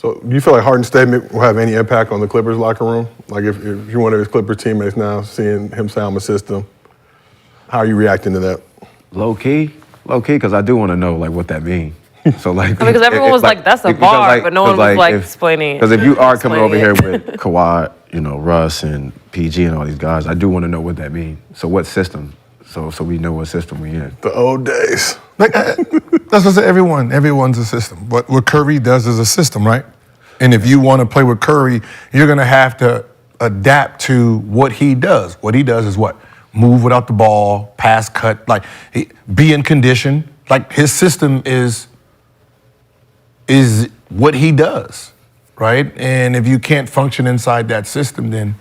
So do you feel like Harden's statement will have any impact on the Clippers locker room? Like if you're one of his Clippers teammates now, seeing him sound the system, how are you reacting to that? Low key, because I do want to know like what that means. So like, because everyone was like, "That's a bar," but no one was like explaining it. Because if you are coming over here with Kawhi, Russ and PG and all these guys, I do want to know what that means. So what system? So we know what system we in. The old days. Like, that's what I said. Everyone's a system. But what Curry does is a system, right? And if you want to play with Curry, you're going to have to adapt to what he does. What he does is what? Move without the ball, pass, cut, like be in condition. Like his system is what he does, right? And if you can't function inside that system, then.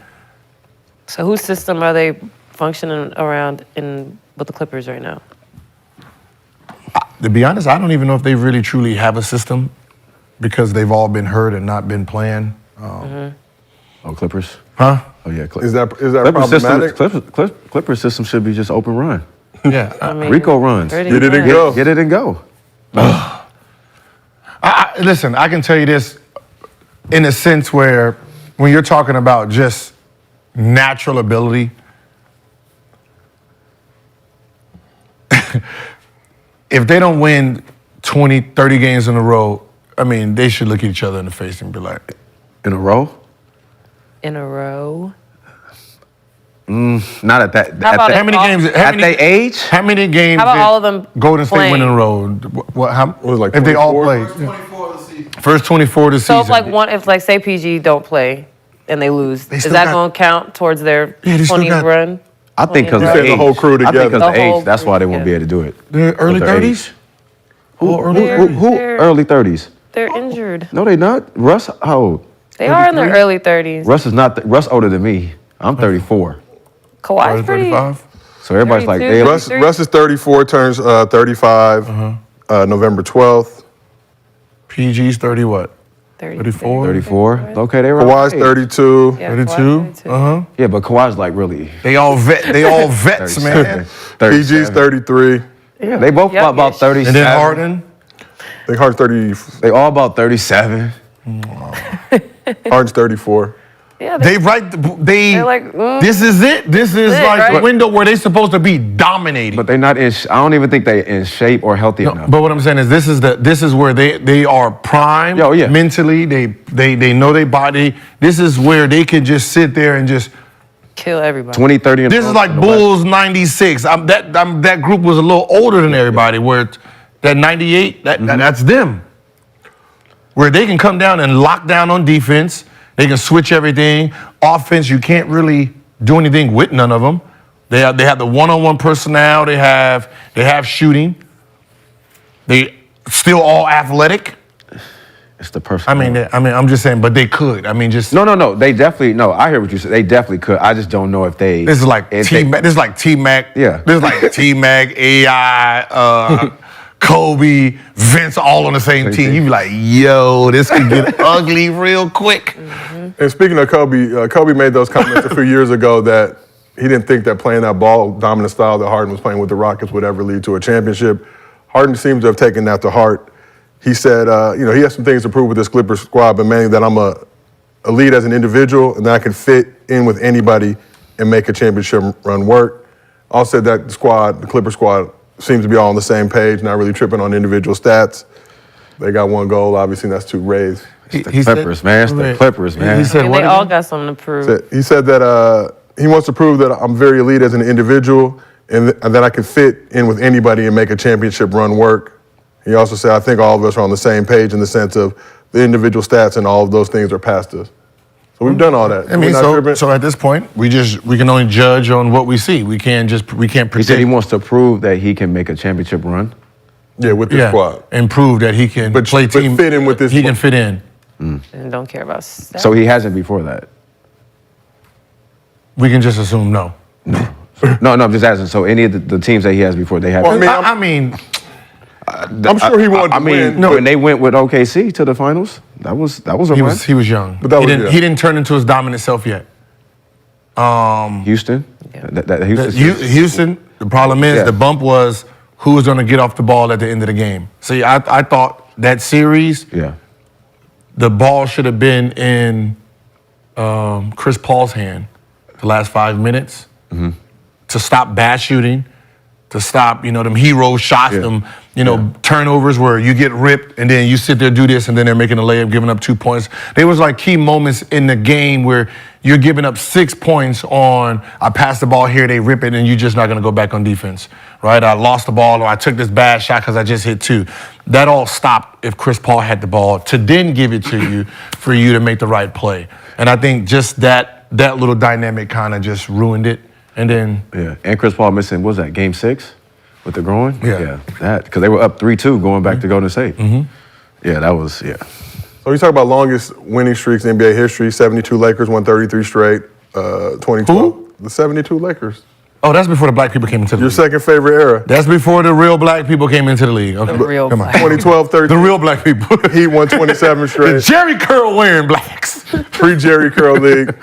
So whose system are they functioning around with the Clippers right now? To be honest, I don't even know if they really truly have a system because they've all been hurt and not been playing. Oh, Clippers? Huh? Oh yeah, Is that Clippers problematic? Clippers system should be just open run. Yeah. I mean, Rico runs. Get it and go. Get it and go. Listen, I can tell you this in a sense where when you're talking about just natural ability, if they don't win 20, 30 games in a row, I mean, they should look at each other in the face and be like, In a row? In a row. Not at that. How about how many games? At their age? How many games? How about did all of them Golden State playing? win in a row? What was it, like if they all 24? played? First 24 of the season. So if say PG don't play and they lose, is still that got- going to count towards their Yeah, they still 20 got- run? I think because You of said the the age. whole crew I think together. because of The the whole age. That's why they won't be crew able to do it. The early With their 30s? age. Who early 30s? They're injured. No, they not. Russ, how old? They are in their early 30s. Russ is not. Russ older than me. I'm 34. Kawhi's pretty. 35? So everybody's like, 32. they, Russ is 34, turns 35 November 12th. PG's 30 what? 34. 34. Okay, they were. Kawhi's 32. Yeah, 32? Kawhi's 32. Uh-huh. Yeah, but Kawhi's like really. They all vets, man. 37. PG's 33. Yeah, they both Yep, about yeah. 37. And then Harden? I think Harden's 30. They all about 37. Harden's 34. Yeah, They're like, this is it. This is it, like the right? window where they're supposed to be dominating. But they're not in. I don't even think they're in shape or healthy enough. But what I'm saying is this is where they are prime mentally. They know their body. This is where they can just sit there and just kill everybody. 20, 30. This is like Bulls '96. That group was a little older than everybody. Where it's that '98, that's them. Where they can come down and lock down on defense. They can switch everything. Offense, you can't really do anything with none of them. They have the one-on-one personnel. They have personnel. They still all athletic. It's the person. I mean, I'm just saying, but they could. I mean, just No. They definitely I hear what you said. They definitely could. I just don't know if they. this is like T-Mac. This is like T-Mac. Yeah. This is like T-Mac, AI, Kobe, Vince, all on the same team. You be like, yo, this could get ugly real quick. And speaking of Kobe, Kobe made those comments a few years ago that he didn't think that playing that ball dominant style that Harden was playing with the Rockets would ever lead to a championship. Harden seems to have taken that to heart. He said, he has some things to prove with this Clippers squad, but mainly that I'm a elite as an individual and that I can fit in with anybody and make a championship run work. Also said that the Clippers squad, seems to be all on the same page, not really tripping on individual stats. They got one goal, obviously, and that's 2 rays. It's the Clippers, man. It's the Clippers, man. He said, And what they all again? got something to prove. He said that he wants to prove that I'm very elite as an individual and that I can fit in with anybody and make a championship run work. He also said, I think all of us are on the same page in the sense of the individual stats and all of those things are past us. So we've done all that. I mean, so at this point, we can only judge on what we see. We can't predict. He said he wants to prove that he can make a championship run. Yeah, with this squad. And prove that he can play team. fit in with this He can fit in. And don't care about stats. So he hasn't before that. We can just assume no. No, I'm just asking. So any of the teams that he has before, they have. Well, I mean, I'm sure he wanted to win. when they went with OKC to the finals, that was a he run. was young. But that he didn't turn into his dominant self yet. Houston. Houston. The problem is the bump was who was going to get off the ball at the end of the game. See, I thought that series. Yeah. the ball should have been in Chris Paul's hand the last 5 minutes to stop bad shooting, to stop, them hero shots, them, turnovers where you get ripped and then you sit there, do this, and then they're making a layup, giving up 2 points. There was like key moments in the game where you're giving up 6 points on, I passed the ball here, they rip it, and you're just not going to go back on defense, right? I lost the ball or I took this bad shot because I just hit 2. That all stopped if Chris Paul had the ball to then give it to you for you to make the right play. And I think just that little dynamic kind of just ruined it. And then and Chris Paul missing, what was that, game 6 with the groin? Yeah. That, because they were up 3-2 going back to Golden State. Yeah, that was, So you talk about longest winning streaks in NBA history, 72 Lakers, won 33 straight, 2012. Who? The 72 Lakers. Oh, that's before the black people came into the Your league. second favorite era. That's before the real black people came into the league. Okay. The real Come on. black. 2012, 13. The real black people. Heat won 27 The straight. Jerry Curl wearing blacks. Pre-Jerry Curl League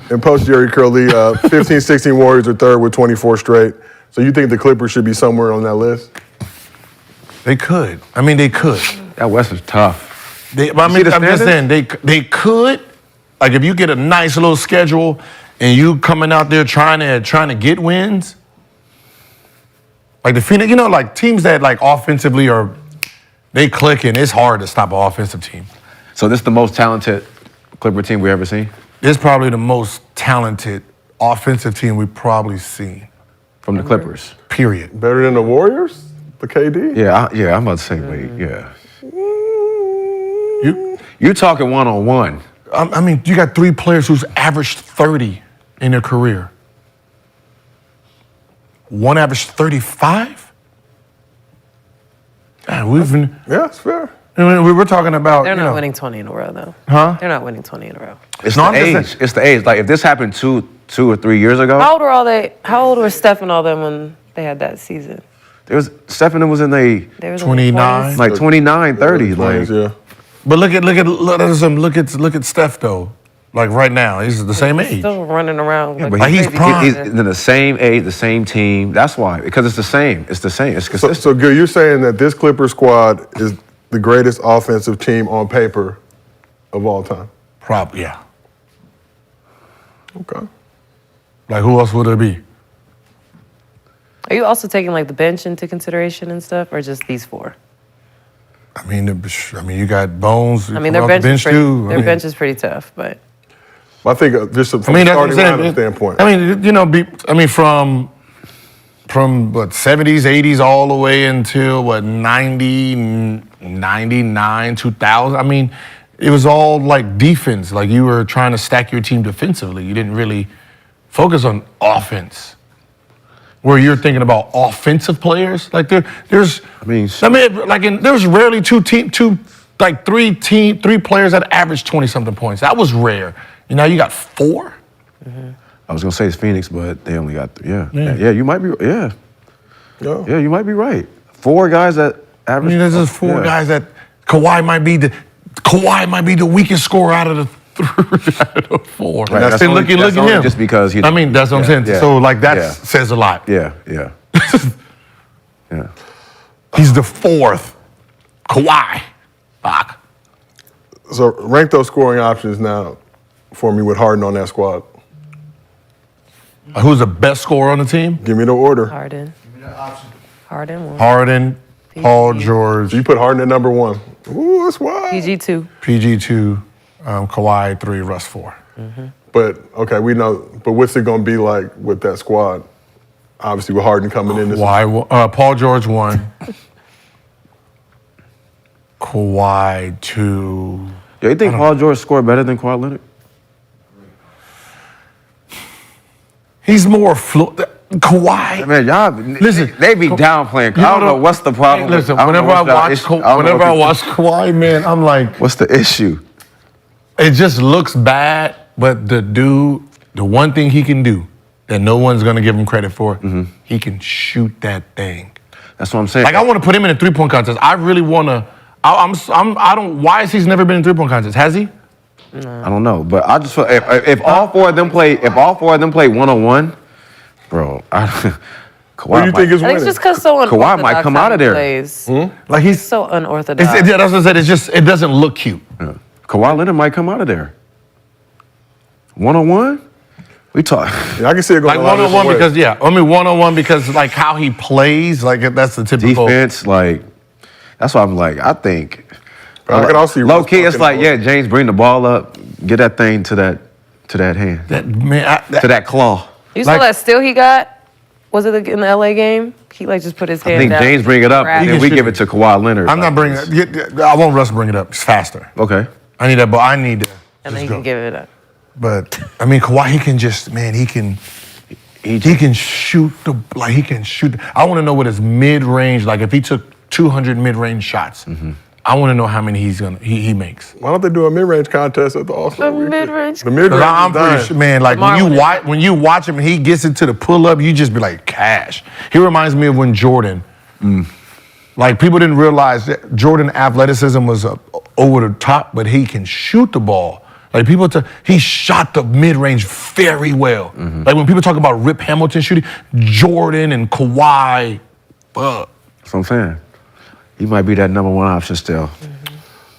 and post-Jerry Curl League. 15-16 Warriors are third with 24 straight. So you think the Clippers should be somewhere on that list? They could. I mean, they could. that West was tough. I'm just saying, they could. Like, if you get a nice little schedule and you coming out there trying to get wins, like the Phoenix, like teams that like offensively they clicking. It's hard to stop an offensive team. So this is the most talented Clipper team we ever seen? It's probably the most talented offensive team we've probably seen. From the Clippers? Period. Better than the Warriors? The KD? Yeah, I'm about to say, wait, yeah. You talking one-on-one. I mean, you got 3 players who's averaged 30 in their career. One averaged 35? Man, we've been. Yeah, it's fair. I mean, we were talking about. They're not winning 20 in a row, though. Huh? They're not winning 20 in a row. It's No, the I'm age. just It's the age. Like, if this happened two or 3 years ago, How old were all they? How old were Steph and all them when they had that season? Stephen was in They were in 29. their 20s? like 29, 30. Like, Yeah. But look at Steph though. Like right now, he's the same age. Still running around. but Like, he's crazy. prime. he's in the same age, the same team. That's why. Because it's the same. It's the same. It's So, consistent. so Gil, you're saying that this Clipper squad is the greatest offensive team on paper of all time? Probably, yeah. Okay. Uh, Like who else would it be? Are you also taking like the bench into consideration and stuff, or just these 4? I mean, you got Bones. I mean, their bench is pretty. Bench is pretty tough, but I think just from a that's what starting I'm lineup saying. standpoint. I mean, from what 70s, 80s, all the way until what 90, 99, 2000. I mean, it was all like defense. Like you were trying to stack your team defensively. You didn't really focus on offense. Where you're thinking about offensive players, like there's rarely three players that average 20-something points. That was rare. You got 4. I was gonna say it's Phoenix, but they only got 3. Yeah, you might be. Yeah, you might be right. 4 guys that I average. mean, there's just 4 guys that Kawhi might be the weakest scorer out of the 4. Right, That's only- look at only him. just because he. I mean, that's what I'm saying. yeah, So like that yeah. says a lot. Yeah. Yeah. He's the 4th. Kawhi. Fuck. So rank those scoring options now for me with Harden on that squad. Who's the best scorer on the team? Give me the order. Harden. Harden 1. Harden, Paul George, You put Harden at number 1. Ooh, that's wild. PG 2. PG 2, Kawhi 3, Russ 4. But okay, we know. But what's it gonna be like with that squad? Obviously, with Harden coming in. Paul George 1. Kawhi 2. Yo, you think Paul George scored better than Kawhi Leonard? He's more Kawhi. Man, y'all Listen, they be downplaying. I don't know what's the problem. Hey, listen, I don't know whenever I what's watch, the issue. whenever I watch Kawhi, man, I'm like, What's the issue? it just looks bad. But the one thing he can do that no one's gonna give him credit for, he can shoot that thing. That's what I'm saying. Like I want to put him in a 3-point contest. I really want to. I don't. Why has he never been in 3-point contest? Has he? I don't know, but I just feel if all 4 of them play 1-on-1, bro. What do you think is I think winning? it's just because so unorthodox. Kawhi might come how out of he there. plays. Like he's So unorthodox. yeah, that's what I said. It's just it doesn't look cute. Kawhi Leonard might come out of there. 1-on-1? We talk. Yeah, I can see it going Like a lot of one-on-one different ways. because one-on-one because like how he plays, like that's the typical Defense, like, that's why I'm like, I think. But I can also see low Russ key, it's fucking like, up. yeah, James, bring the ball up, get that thing to that hand, that man. to that claw. You saw like- that steal he got? Was it in the LA game? He like just put his hand I think down. James bring it up, Grab and it. then we shoot give it. it to Kawhi Leonard. I'm not bringing it. I want Russ to bring it up. It's faster. Okay. I need that ball. I need to. And then just he go. can give it up. But I mean, Kawhi, he can just he can shoot he can shoot. I want to know what his mid-range, like if he took 200 mid-range shots, I want to know how many he makes. Why don't they do a mid-range contest at the All-Star A weekend? mid-range? The mid-range I'm is pretty dying. sure, man. Like Lamar wouldn't. when you watch him and he gets into the pull-up, you just be like, cash. He reminds me of when Jordan. Like people didn't realize that Jordan athleticism was over the top, but he can shoot the ball. Like he shot the mid-range very well. Like when people talk about Rip Hamilton shooting, Jordan and Kawhi, That's what I'm saying. He might be that number one option still.